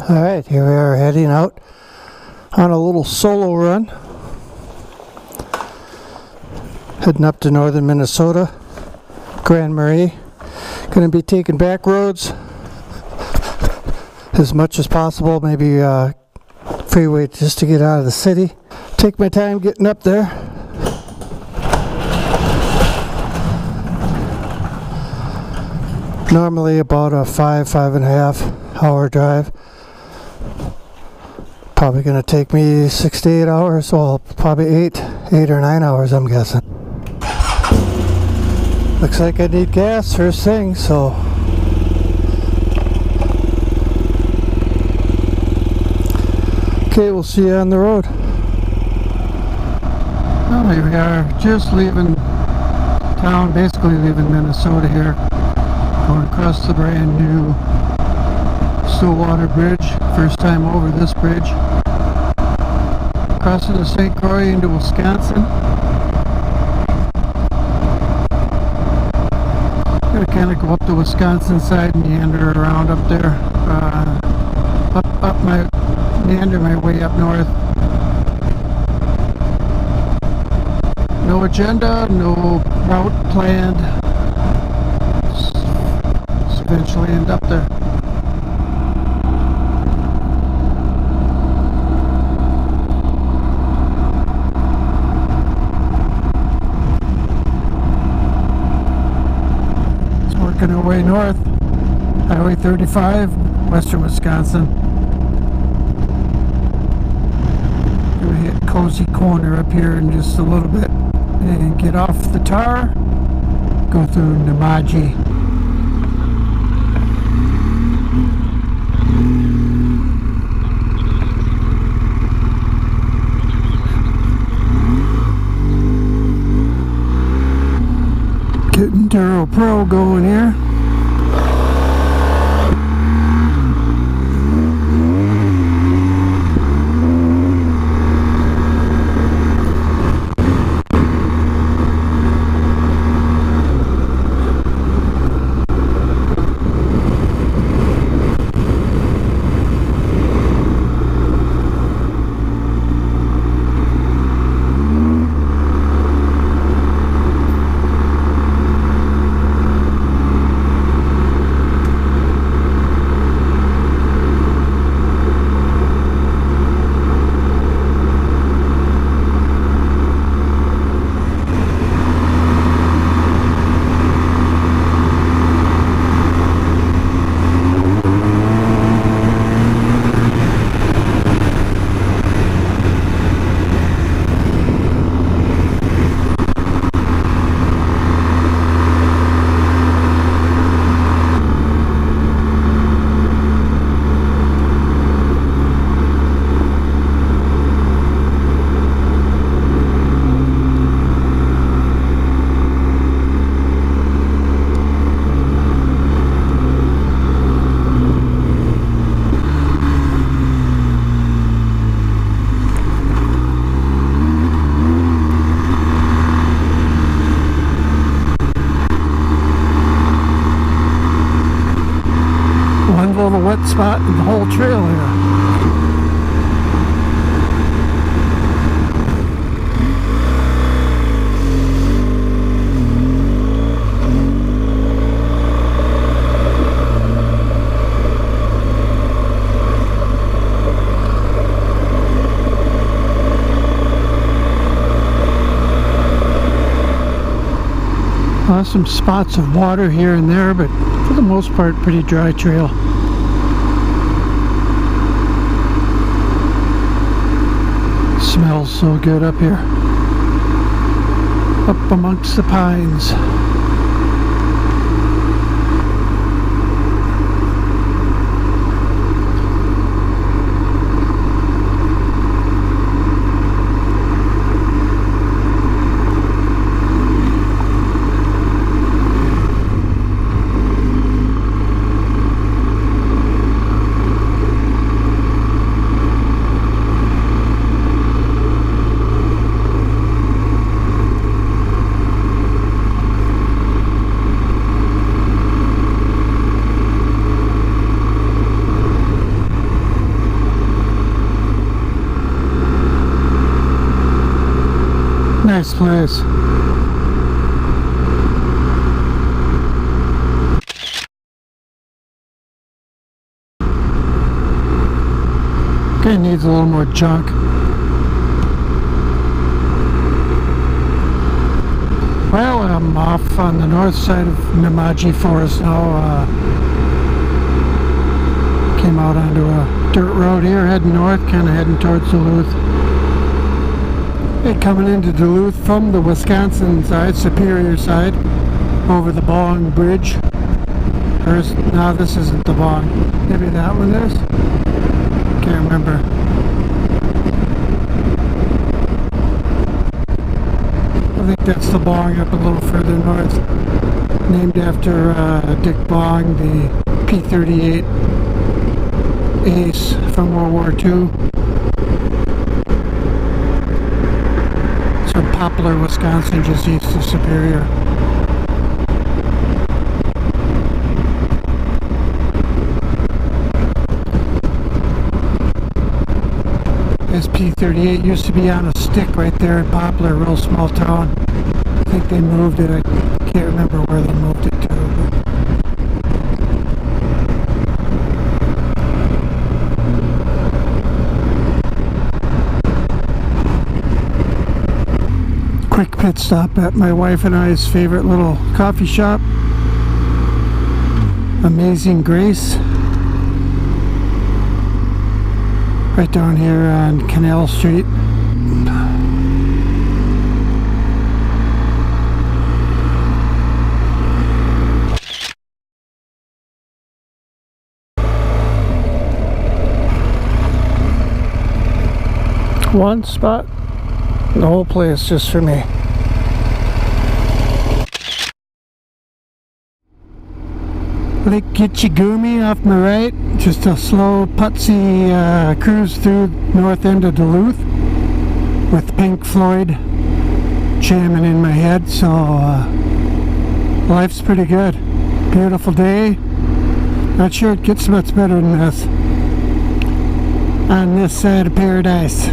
Alright, here we are heading out on a little solo run. Heading up to northern Minnesota, Grand Marais. Going to be taking back roads as much as possible, maybe freeway just to get out of the city. Take my time getting up there. Normally about a 5.5 hour drive. Probably going to take me 6 to 8 hours, well probably 8 or 9 hours I'm guessing. Looks like I need gas first thing, so okay, we'll see you on the road. Well, here we are, just leaving town, basically leaving Minnesota here, going across the brand new Stillwater Bridge. First time over this bridge. Crossing the St. Croix into Wisconsin. Gotta kind of go up the Wisconsin side and meander around up there. Meander my way up north. No agenda, no route planned. Just eventually end up there. Working our way north, Highway 35, western Wisconsin. Gonna hit Cozy Corner up here in just a little bit and get off the tar, go through Nemaji. Getting Turo Pro going here. Little wet spot in the whole trail here. Some spots of water here and there, but for the most part pretty dry trail. Smells so good up here, up amongst the pines. Nice place. Okay, needs a little more junk. Well, I'm off on the north side of Namaji Forest now. Came out onto a dirt road here, heading north, kind of heading towards Duluth. Hey, coming into Duluth from the Wisconsin side, Superior side, over the Bong Bridge. First, no, this isn't the Bong. Maybe that one is? Can't remember. I think that's the Bong up a little further north. Named after Dick Bong, the P-38 ace from World War II. It's from Poplar, Wisconsin, just east of Superior. This P-38 used to be on a stick right there in Poplar, a real small town. I think they moved it. I can't remember where they moved it to. Quick pit stop at my wife and I's favorite little coffee shop, Amazing Grace, right down here on Canal Street. One spot, the whole place just for me. Lake Gitchigumi off my right, just a slow putsy cruise through north end of Duluth with Pink Floyd jamming in my head, so life's pretty good. Beautiful day. Not sure it gets much better than this on this side of paradise.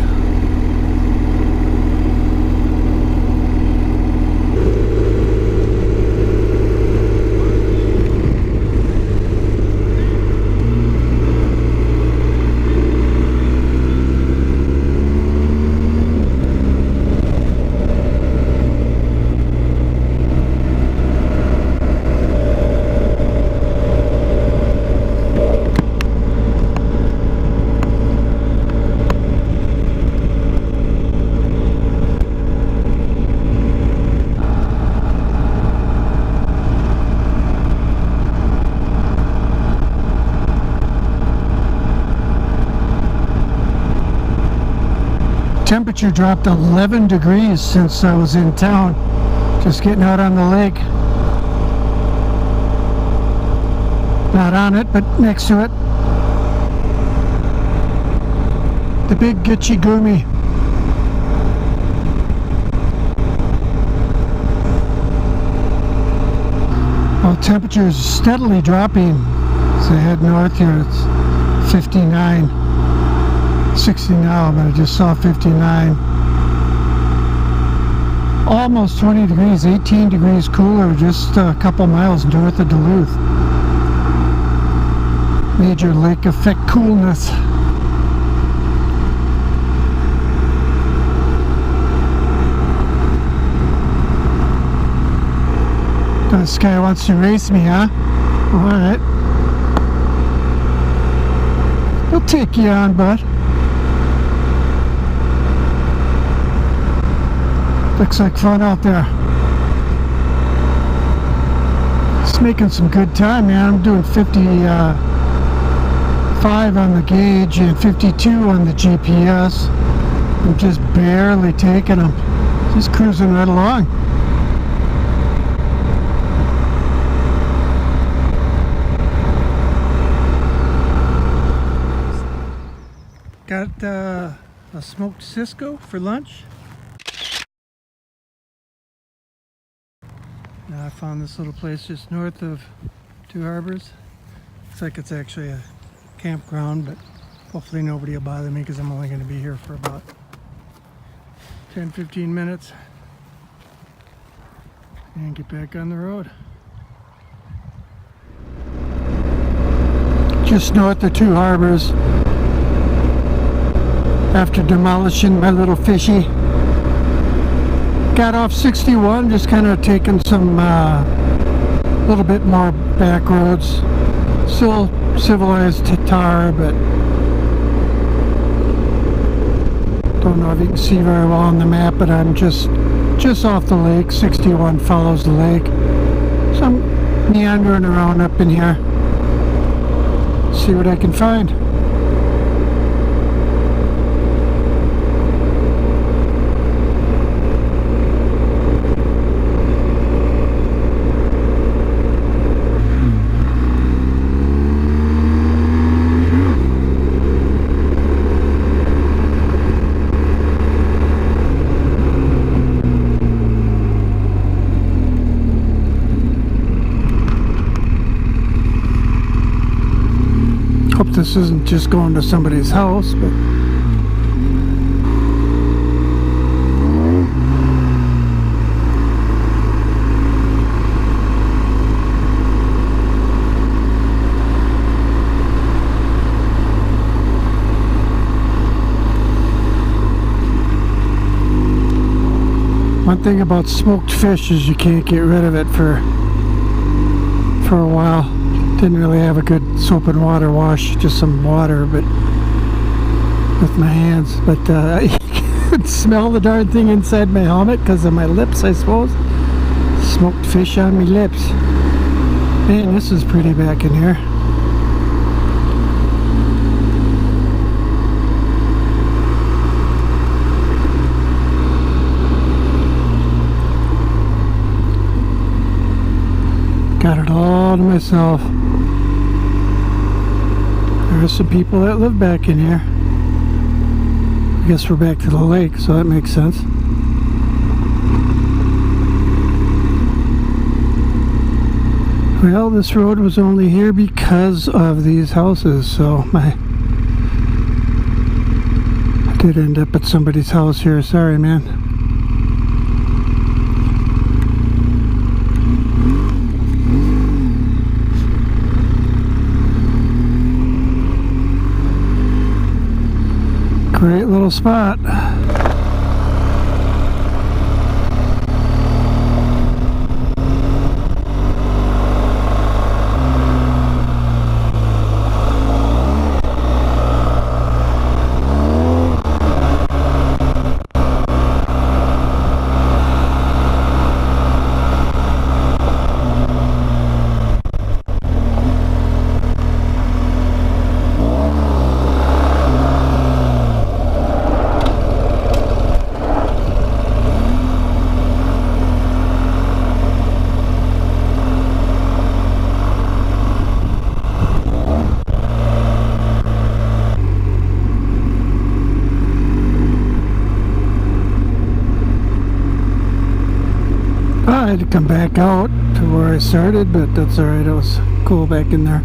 Temperature dropped 11 degrees since I was in town, just getting out on the lake. Not on it, but next to it. The big Gitchigumi. Well, temperature is steadily dropping as I head north here. It's 59. 60 now, but I just saw 59. Almost 20 degrees, 18 degrees cooler, just a couple miles north of Duluth. Major lake effect coolness. This guy wants to race me, huh? Alright. We'll take you on, bud. Looks like fun out there. Just making some good time, man. I'm doing 55 on the gauge and 52 on the GPS. I'm just barely taking them. Just cruising right along. Got a smoked Cisco for lunch. Now I found this little place just north of Two Harbors. Looks like it's actually a campground, but hopefully nobody will bother me because I'm only going to be here for about 10-15 minutes. and get back on the road. Just north of Two Harbors, after demolishing my little fishy, got off 61, just kind of taking some little bit more back roads. Still civilized Tatar, but don't know if you can see very well on the map, but I'm just off the lake. 61 follows the lake, so I'm meandering around up in here, see what I can find. Hope this isn't just going to somebody's house, but one thing about smoked fish is you can't get rid of it for a while. Didn't really have a good soap and water wash, just some water, but with my hands. But I could smell the darn thing inside my helmet because of my lips, I suppose. Smoked fish on my lips. Man, this is pretty back in here. Got it all to myself. There are some people that live back in here. I guess we're back to the lake, so that makes sense. Well, this road was only here because of these houses, so I did end up at somebody's house here. Sorry, man. Great little spot. I had to come back out to where I started, but that's alright. It was cool back in there.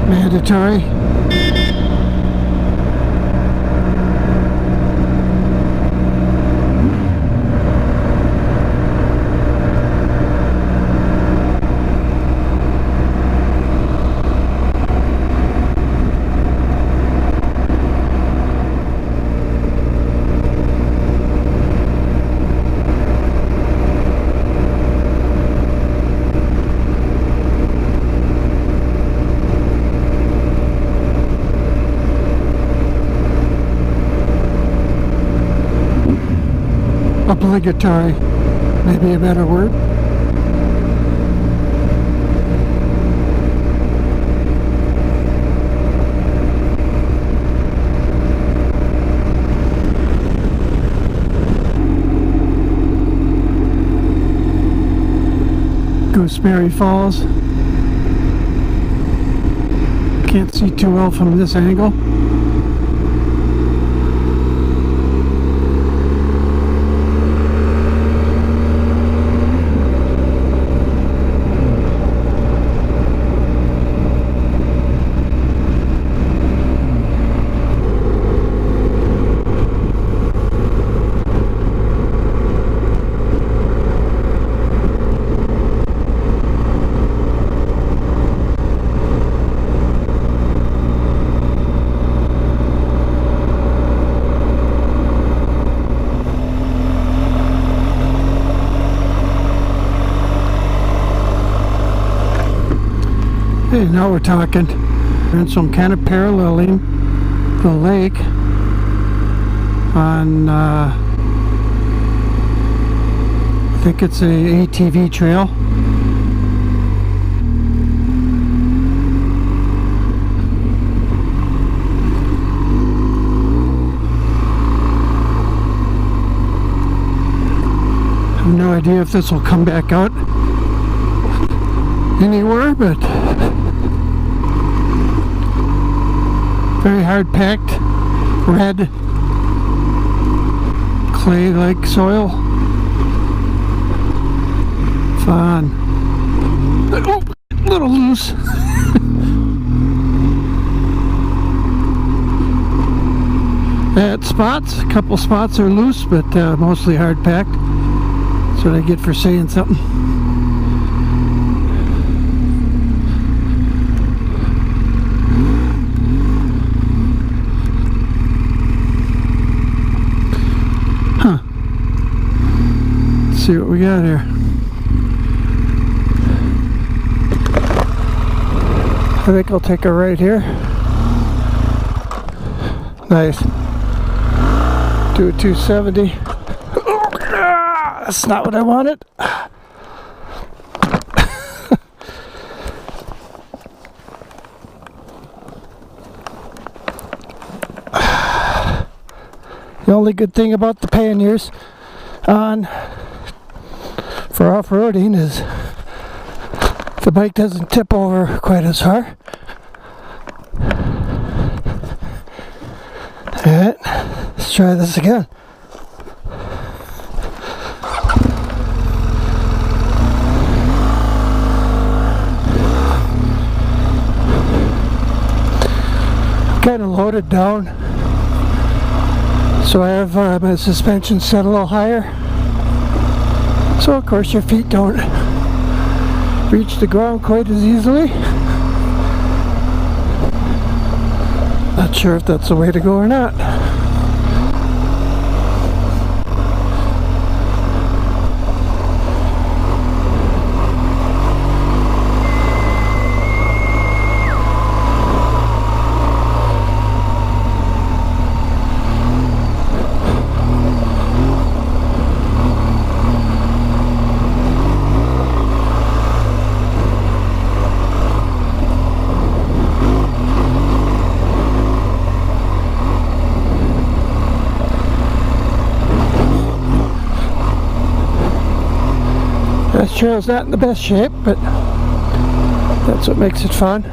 Mandatory. obligatory, maybe a better word. Gooseberry Falls. Can't see too well from this angle. Hey, now we're talking. And so I'm kind of paralleling the lake on, I think it's a ATV trail. I have no idea if this will come back out anywhere, but very hard packed, red, clay-like soil. Fun. Oh, a little loose. At spots, a couple spots are loose, but mostly hard packed. That's what I get for saying something. See what we got here. I think I'll take a right here. Nice. Do a 270. Oh, that's not what I wanted. The only good thing about the panniers on for off-roading is the bike doesn't tip over quite as hard. Alright, let's try this again. Kind of loaded down, so I have my suspension set a little higher. So of course your feet don't reach the ground quite as easily. Not sure if that's the way to go or not. This trail's not in the best shape, but that's what makes it fun.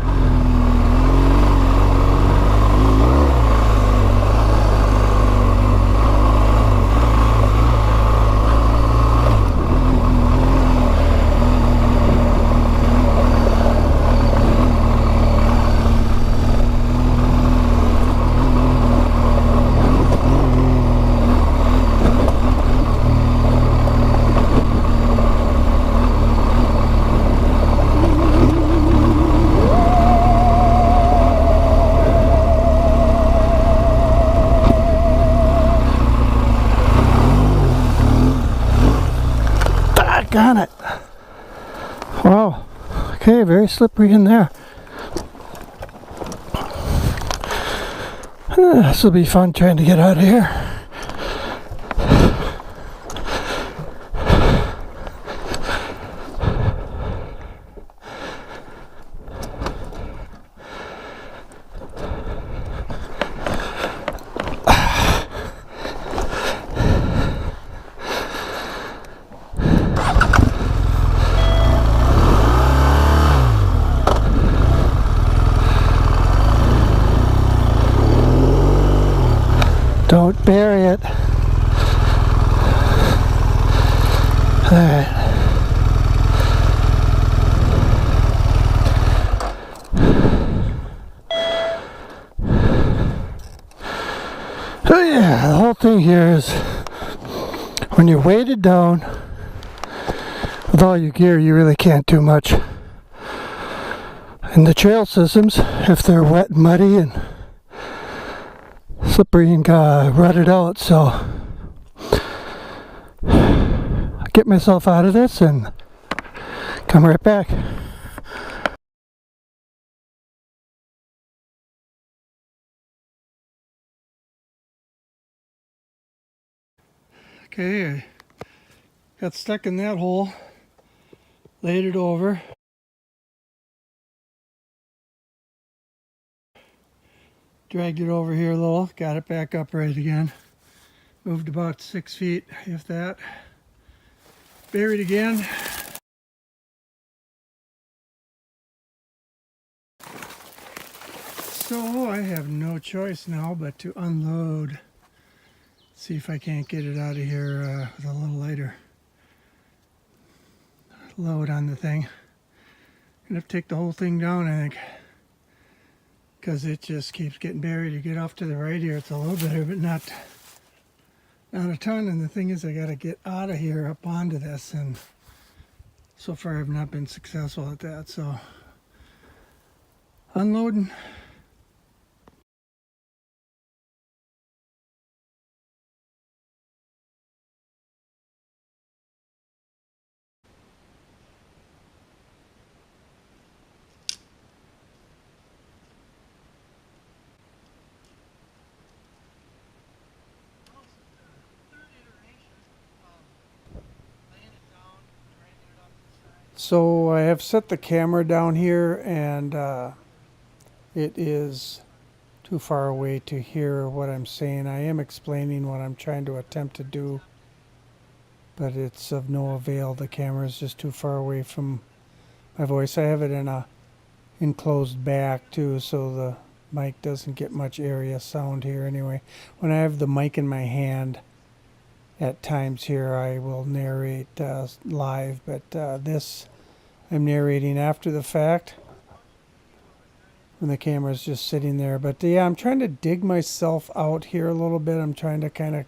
Got it. Wow. Okay, very slippery in there. This will be fun trying to get out of here. Don't bury it. Alright. So yeah, the whole thing here is when you're weighted down with all your gear, you really can't do much. And the trail systems, if they're wet and muddy and slippery and rutted out, so I get myself out of this and come right back. Okay, I got stuck in that hole, laid it over. Dragged it over here a little, got it back upright again. Moved about 6 feet, if that. Buried again. So I have no choice now but to unload. See if I can't get it out of here with a little lighter load on the thing. I'm gonna have to take the whole thing down, I think, because it just keeps getting buried. You get off to the right here, it's a little better, but not a ton. And the thing is, I got to get out of here up onto this, and so far I've not been successful at that. So unloading. So I have set the camera down here, and it is too far away to hear what I'm saying. I am explaining what I'm trying to attempt to do, but it's of no avail. The camera is just too far away from my voice. I have it in a enclosed back too, so the mic doesn't get much area sound here anyway. When I have the mic in my hand, at times here I will narrate live, but this I'm narrating after the fact when the camera's just sitting there. But yeah, I'm trying to dig myself out here a little bit. I'm trying to kind of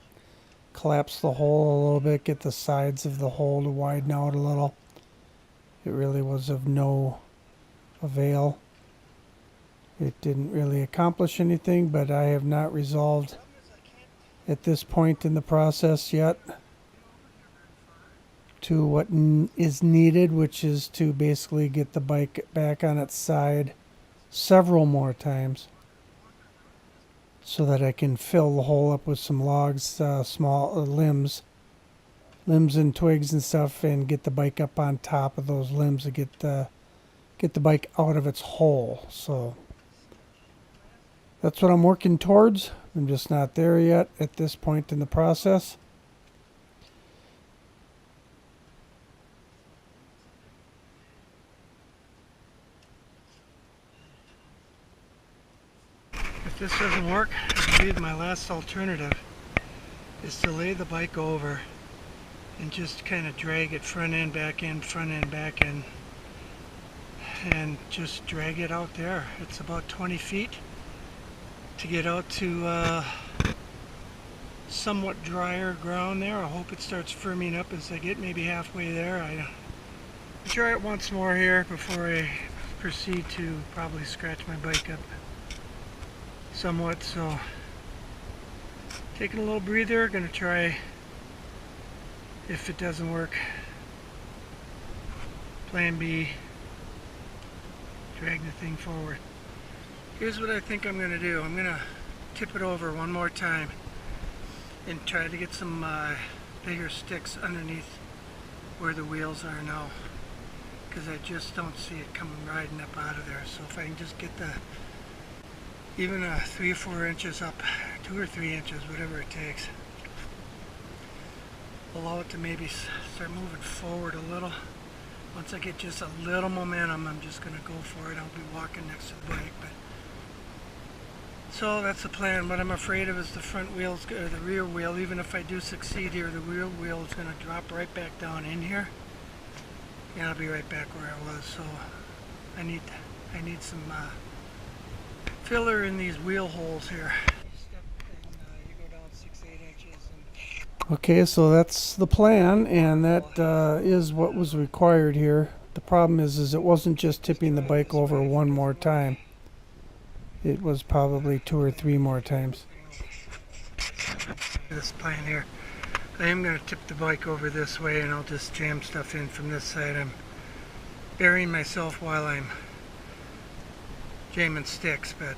collapse the hole a little bit, get the sides of the hole to widen out a little. It really was of no avail. It didn't really accomplish anything, but I have not resolved at this point in the process yet to what is needed, which is to basically get the bike back on its side several more times so that I can fill the hole up with some logs, small limbs and twigs and stuff, and get the bike up on top of those limbs to get the bike out of its hole. So that's what I'm working towards. I'm just not there yet at this point in the process. If this doesn't work, I believe my last alternative is to lay the bike over and just kind of drag it front end, back end, front end, back end, and just drag it out there. It's about 20 feet to get out to somewhat drier ground there. I hope it starts firming up as I get maybe halfway there. I'll try it once more here before I proceed to probably scratch my bike up somewhat. So taking a little breather, gonna try, if it doesn't work, plan B, drag the thing forward. Here's what I think I'm gonna do. I'm gonna tip it over one more time and try to get some bigger sticks underneath where the wheels are now, because I just don't see it coming riding up out of there. So if I can just get the even 3 or 4 inches up, 2 or 3 inches, whatever it takes, allow it to maybe start moving forward a little. Once I get just a little momentum, I'm just going to go for it. I'll be walking next to the bike, but So that's the plan. What I'm afraid of is the front wheels, or the rear wheel. Even if I do succeed here, the rear wheel is going to drop right back down in here. And I'll be right back where I was. So I need some filler in these wheel holes here. You go down 6-8 inches. Okay, so that's the plan, and that is what was required here. The problem is it wasn't just tipping the bike over one more time. It was probably 2 or 3 more times. This plan here. I am going to tip the bike over this way, and I'll just jam stuff in from this side. I'm burying myself while I'm jamming sticks, but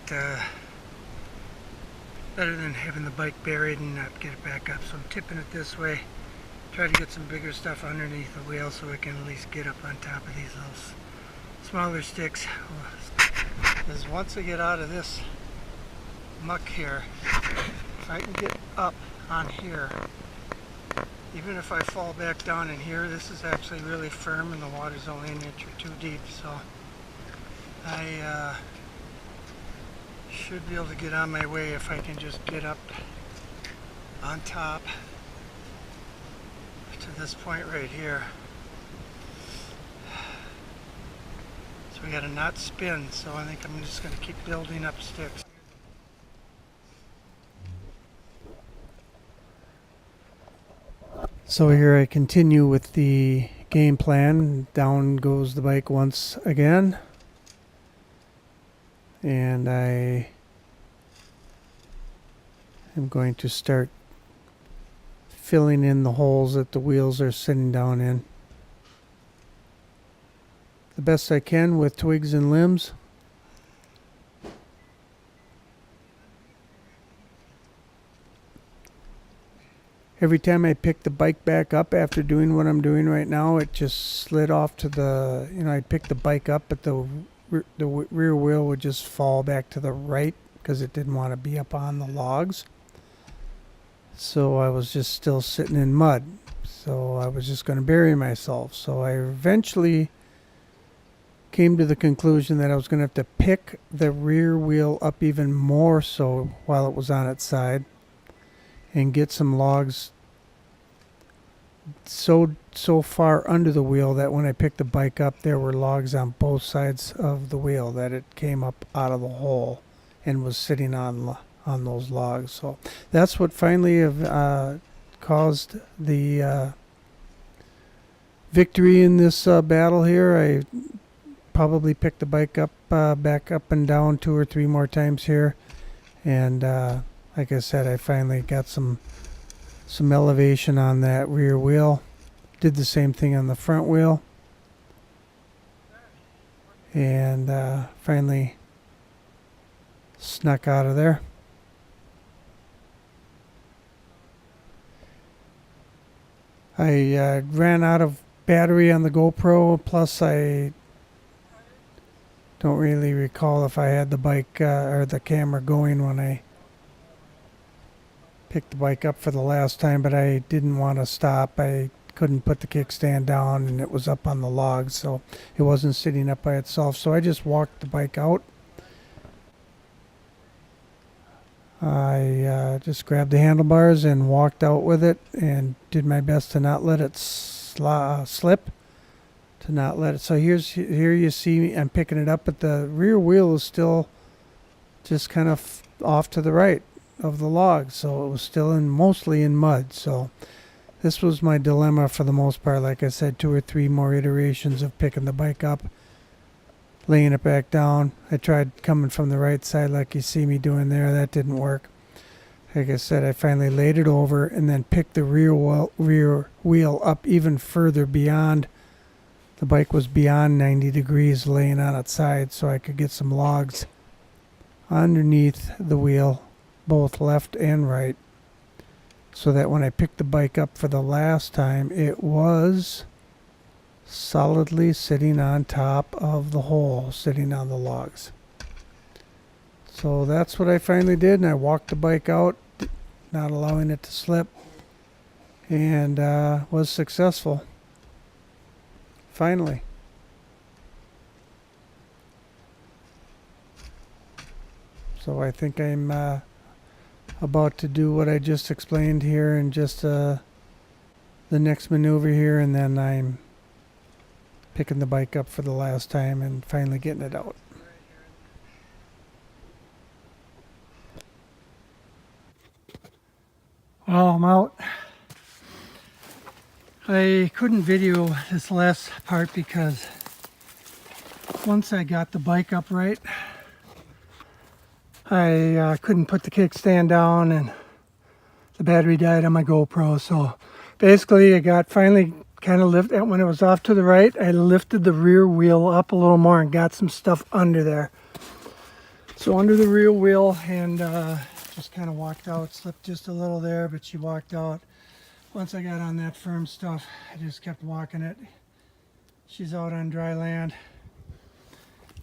better than having the bike buried and not get it back up. So I'm tipping it this way. Try to get some bigger stuff underneath the wheel so I can at least get up on top of these little smaller sticks. Because once I get out of this muck here, if I can get up on here, even if I fall back down in here, this is actually really firm and the water's only an inch or 2 deep, so I should be able to get on my way if I can just get up on top to this point right here. So we got a knot spin, so I think I'm just going to keep building up sticks. So here I continue with the game plan. Down goes the bike once again. And I am going to start filling in the holes that the wheels are sitting down in the best I can with twigs and limbs. Every time I pick the bike back up after doing what I'm doing right now, it just slid off to the, I'd pick the bike up, but the rear wheel would just fall back to the right because it didn't want to be up on the logs. So I was just still sitting in mud. So I was just going to bury myself. So I eventually came to the conclusion that I was going to have to pick the rear wheel up even more so while it was on its side and get some logs so far under the wheel that when I picked the bike up, there were logs on both sides of the wheel that it came up out of the hole and was sitting on those logs. So that's what finally caused the victory in this battle here. I probably picked the bike up back up and down 2 or 3 more times here, and like I said, I finally got some elevation on that rear wheel. Did the same thing on the front wheel, and finally snuck out of there. I ran out of battery on the GoPro, plus I don't really recall if I had the bike or the camera going when I picked the bike up for the last time, but I didn't want to stop. I couldn't put the kickstand down and it was up on the logs, so it wasn't sitting up by itself. So I just walked the bike out. I just grabbed the handlebars and walked out with it and did my best to not let it slip, to not let it. So here you see me, I'm picking it up, but the rear wheel is still just kind of off to the right of the log, so it was still mostly in mud. So this was my dilemma for the most part. Like I said, 2 or 3 more iterations of picking the bike up, laying it back down. I tried coming from the right side like you see me doing there. That didn't work. Like I said, I finally laid it over and then picked the rear wheel up even further beyond. The bike was beyond 90 degrees laying on its side, so I could get some logs underneath the wheel, both left and right, so that when I picked the bike up for the last time, it was solidly sitting on top of the hole, sitting on the logs. So that's what I finally did, and I walked the bike out, not allowing it to slip, and was successful. Finally. So So I think I'm about to do what I just explained here and just the next maneuver here, and then I'm picking the bike up for the last time and finally getting it out. Well, I'm out. I couldn't video this last part because once I got the bike up right, I couldn't put the kickstand down and the battery died on my GoPro. So basically I got finally kind of lifted, when it was off to the right, I lifted the rear wheel up a little more and got some stuff under there. So under the rear wheel, and just kind of walked out, slipped just a little there, but she walked out. Once I got on that firm stuff, I just kept walking it. She's out on dry land.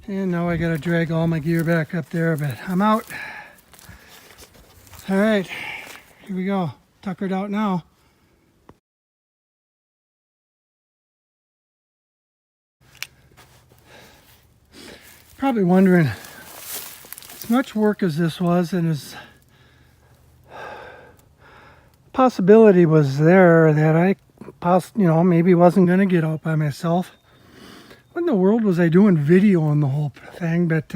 And now I gotta drag all my gear back up there, but I'm out. All right, here we go. Tuckered out now. Probably wondering, as much work as this was, and as possibility was there that I maybe wasn't going to get out by myself. What in the world was I doing videoing the whole thing? But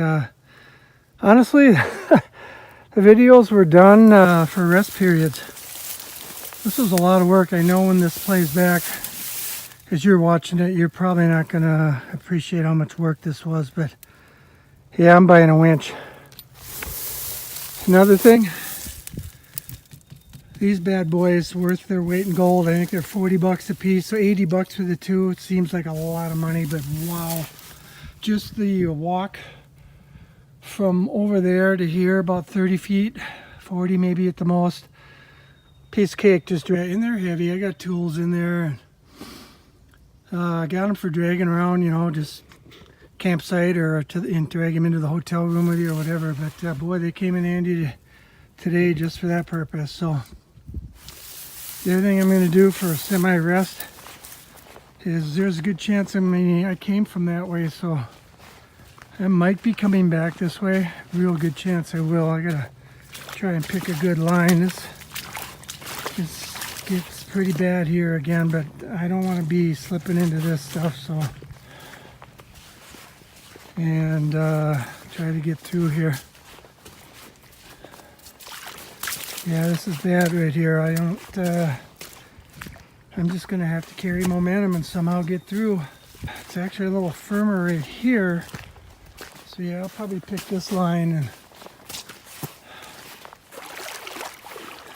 honestly, the videos were done for rest periods. This was a lot of work. I know when this plays back, as you're watching it, you're probably not going to appreciate how much work this was. But yeah, I'm buying a winch. Another thing, these bad boys worth their weight in gold. I think they're 40 bucks a piece, so 80 bucks for the two. It seems like a lot of money, but wow. Just the walk from over there to here, about 30 feet, 40 maybe at the most. Piece of cake, just drag, and they're heavy. I got tools in there. I got them for dragging around, just campsite or drag them into the hotel room with you or whatever. But boy, they came in handy today just for that purpose. So the other thing I'm going to do for a semi-rest is there's a good chance I came from that way, so I might be coming back this way. Real good chance I will. I gotta try and pick a good line. This gets pretty bad here again, but I don't want to be slipping into this stuff, so and try to get through here. Yeah, this is bad right here. I'm just gonna have to carry momentum and somehow get through. It's actually a little firmer right here. So yeah, I'll probably pick this line, and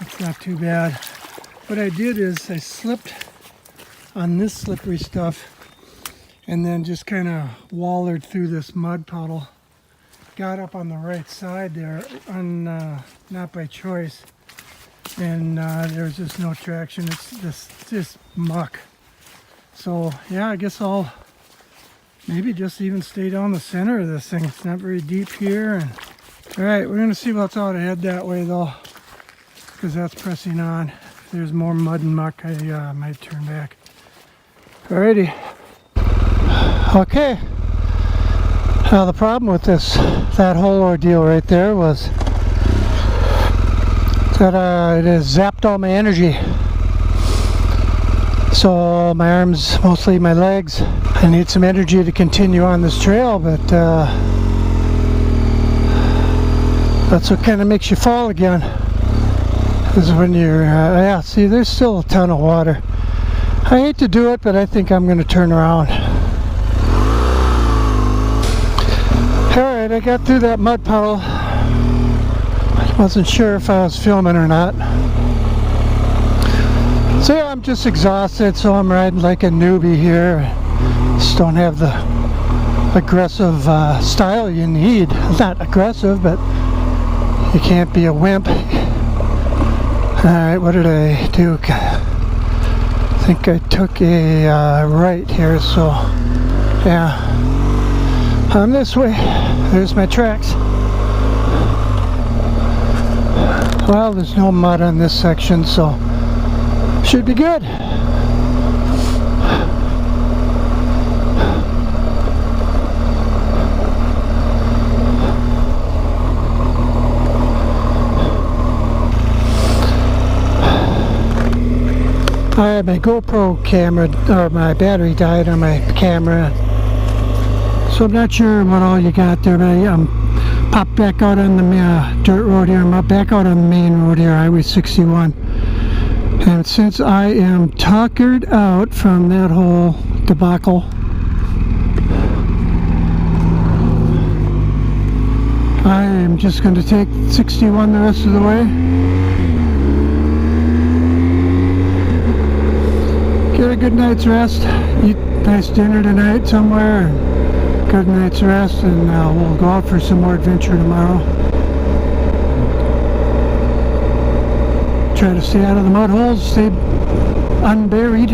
it's not too bad. What I did is I slipped on this slippery stuff and then just kind of wallered through this mud puddle. Got up on the right side there, not by choice. And there's just no traction. It's just muck. So yeah, I guess I'll maybe just even stay down the center of this thing. It's not very deep here. And all right, we're gonna see what's out ahead that way though, because that's pressing on. If there's more mud and muck, I might turn back. Alrighty. Okay. Now the problem with that whole ordeal right there was that it has zapped all my energy. So my arms, mostly my legs, I need some energy to continue on this trail, but that's what kind of makes you fall again. Is when you're, yeah, see, there's still a ton of water. I hate to do it, but I think I'm going to turn around. Alright, I got through that mud puddle. Wasn't sure if I was filming or not. So yeah, I'm just exhausted, so I'm riding like a newbie here. Just don't have the aggressive style you need. Not aggressive, but you can't be a wimp. Alright, what did I do? I think I took a right here, so yeah. I'm this way. There's my tracks. Well, there's no mud on this section, so should be good. I had my GoPro camera, or my battery died on my camera, so I'm not sure what all you got there, but I popped back out on the dirt road here. I'm back out on the main road here, Highway 61. And since I am tuckered out from that whole debacle, I am just going to take 61 the rest of the way. Get a good night's rest, eat nice dinner tonight somewhere, and good night's rest, and we'll go out for some more adventure tomorrow. Try to stay out of the mud holes, stay unburied.